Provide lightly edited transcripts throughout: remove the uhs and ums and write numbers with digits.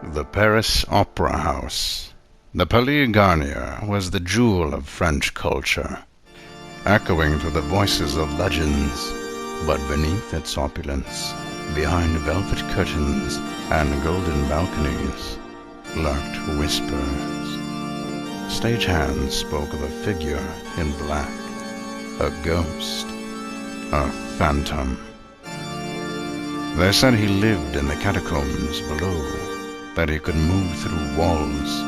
The Paris Opera House. The Palais Garnier was the jewel of French culture, echoing through the voices of legends, but beneath its opulence, behind velvet curtains and golden balconies, lurked whispers. Stagehands spoke of a figure in black, a ghost, a phantom. They said he lived in the catacombs below, that he could move through walls,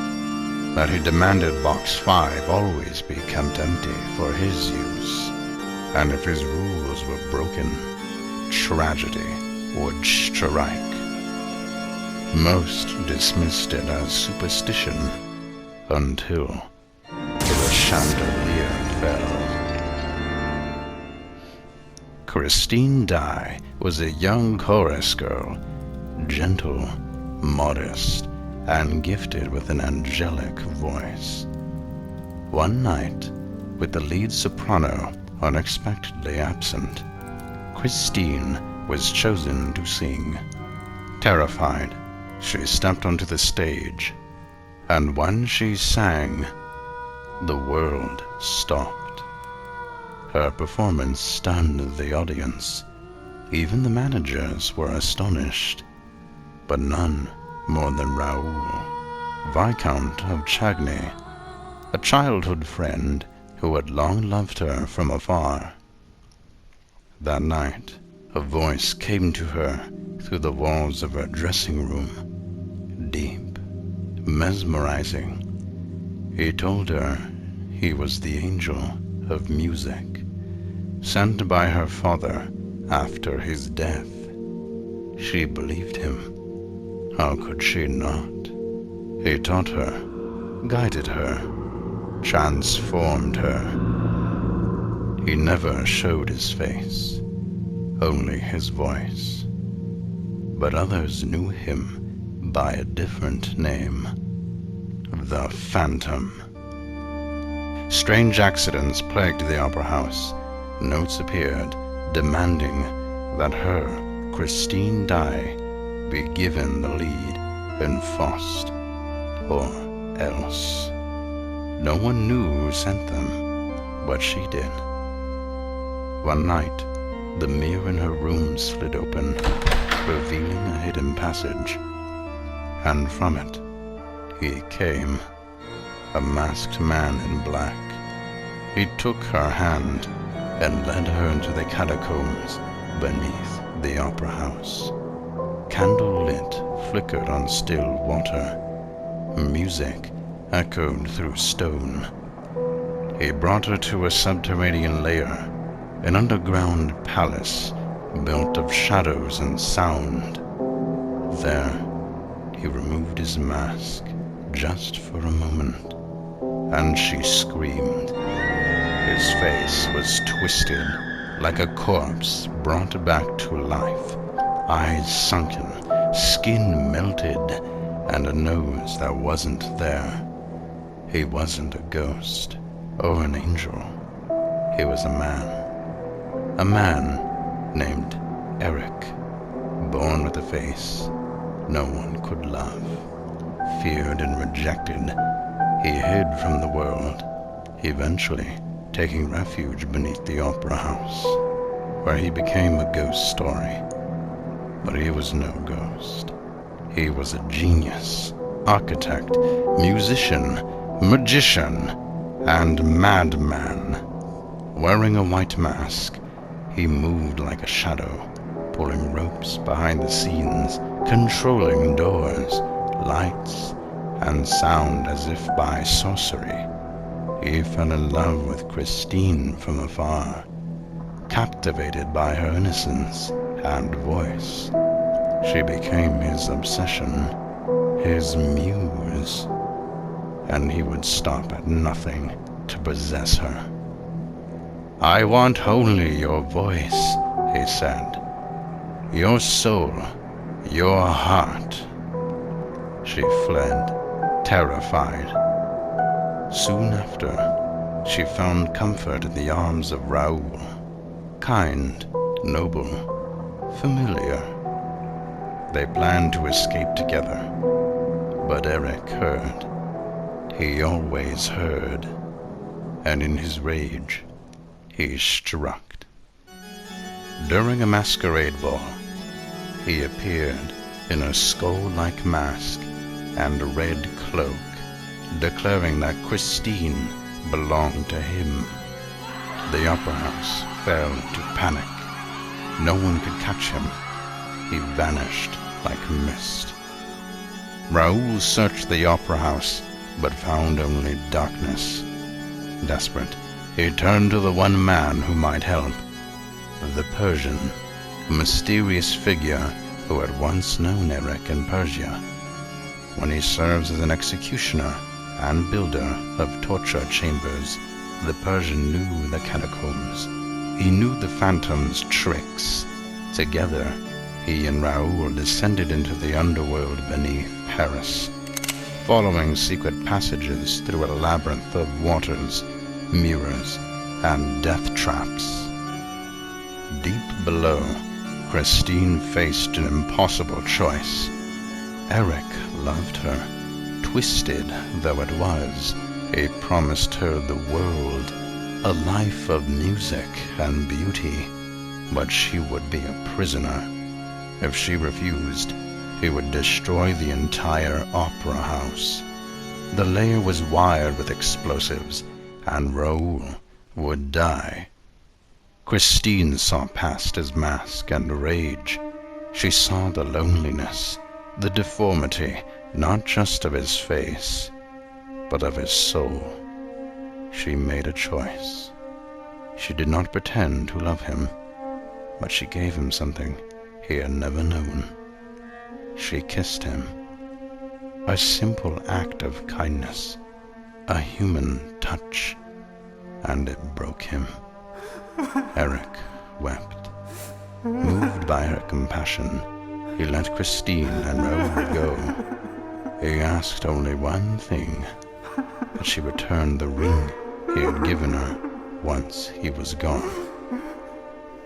that he demanded Box 5 always be kept empty for his use, and if his rules were broken, tragedy would strike. Most dismissed it as superstition until the chandelier fell. Christine Dye was a young chorus girl, gentle, modest, and gifted with an angelic voice. One night, with the lead soprano unexpectedly absent, Christine was chosen to sing. Terrified, she stepped onto the stage, and when she sang, the world stopped. Her performance stunned the audience. Even the managers were astonished, but none more than Raoul, Viscount of Chagny, a childhood friend who had long loved her from afar. That night, a voice came to her through the walls of her dressing room, deep, mesmerizing. He told her he was the angel of music, sent by her father after his death. She believed him. How could she not? He taught her, guided her, transformed her. He never showed his face, only his voice. But others knew him by a different name, the Phantom. Strange accidents plagued the opera house. Notes appeared demanding that her, Christine Dye, be given the lead in Faust, or else. No one knew who sent them, but she did. One night, the mirror in her room slid open, revealing a hidden passage, and from it he came, a masked man in black. He took her hand and led her into the catacombs beneath the opera house. Candle-lit flickered on still water. Music echoed through stone. He brought her to a subterranean lair, an underground palace built of shadows and sound. There, he removed his mask just for a moment, and she screamed. His face was twisted, like a corpse brought back to life. Eyes sunken, skin melted, and a nose that wasn't there. He wasn't a ghost or an angel. He was a man named Eric, born with a face no one could love. Feared and rejected, he hid from the world, eventually taking refuge beneath the opera house, where he became a ghost story. But he was no ghost. He was a genius, architect, musician, magician, and madman. Wearing a white mask, he moved like a shadow, pulling ropes behind the scenes, controlling doors, lights, and sound as if by sorcery. He fell in love with Christine from afar, captivated by her innocence and voice. She became his obsession, his muse, and he would stop at nothing to possess her. "I want only your voice," he said, "your soul, your heart." She fled, terrified. Soon after, she found comfort in the arms of Raoul, kind, noble, familiar. They planned to escape together, But Eric heard. He always heard. And in his rage, he struck. During a masquerade ball, he appeared in a skull-like mask and a red cloak, declaring that Christine belonged to him. The opera house fell into panic. No one could catch him. He vanished like mist. Raoul searched the opera house, but found only darkness. Desperate, he turned to the one man who might help. The Persian, a mysterious figure who had once known Eric in Persia. When he serves as an executioner and builder of torture chambers, the Persian knew the catacombs. He knew the phantom's tricks. Together, he and Raoul descended into the underworld beneath Paris, following secret passages through a labyrinth of waters, mirrors, and death traps. Deep below, Christine faced an impossible choice. Eric loved her. Twisted though it was, he promised her the world, a life of music and beauty, but she would be a prisoner. If she refused, he would destroy the entire opera house. The lair was wired with explosives, and Raoul would die. Christine saw past his mask and rage. She saw the loneliness, the deformity, not just of his face, but of his soul. She made a choice. She did not pretend to love him, but she gave him something he had never known. She kissed him. A simple act of kindness, a human touch, and it broke him. Eric wept. Moved by her compassion, he let Christine and Raoul go. He asked only one thing, that she return the ring he had given her once he was gone.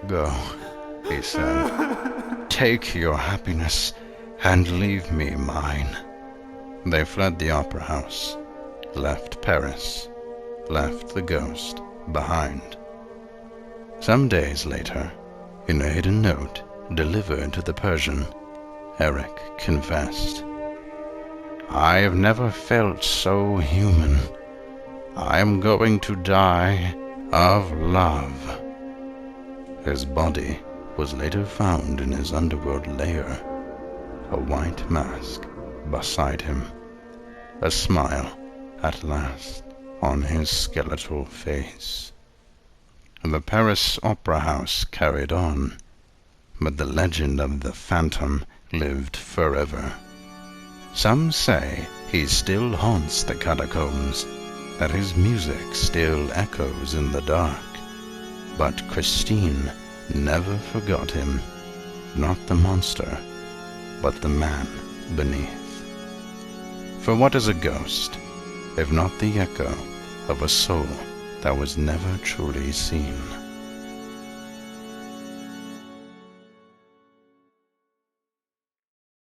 "Go," he said. "Take your happiness and leave me mine." They fled the opera house, left Paris, left the ghost behind. Some days later, in a hidden note delivered to the Persian, Eric confessed, "I have never felt so human. I am going to die of love." His body was later found in his underworld lair, a white mask beside him, a smile at last on his skeletal face. The Paris Opera House carried on, but the legend of the phantom lived forever. Some say he still haunts the catacombs, that his music still echoes in the dark. But Christine never forgot him, not the monster, but the man beneath. For what is a ghost, if not the echo of a soul that was never truly seen?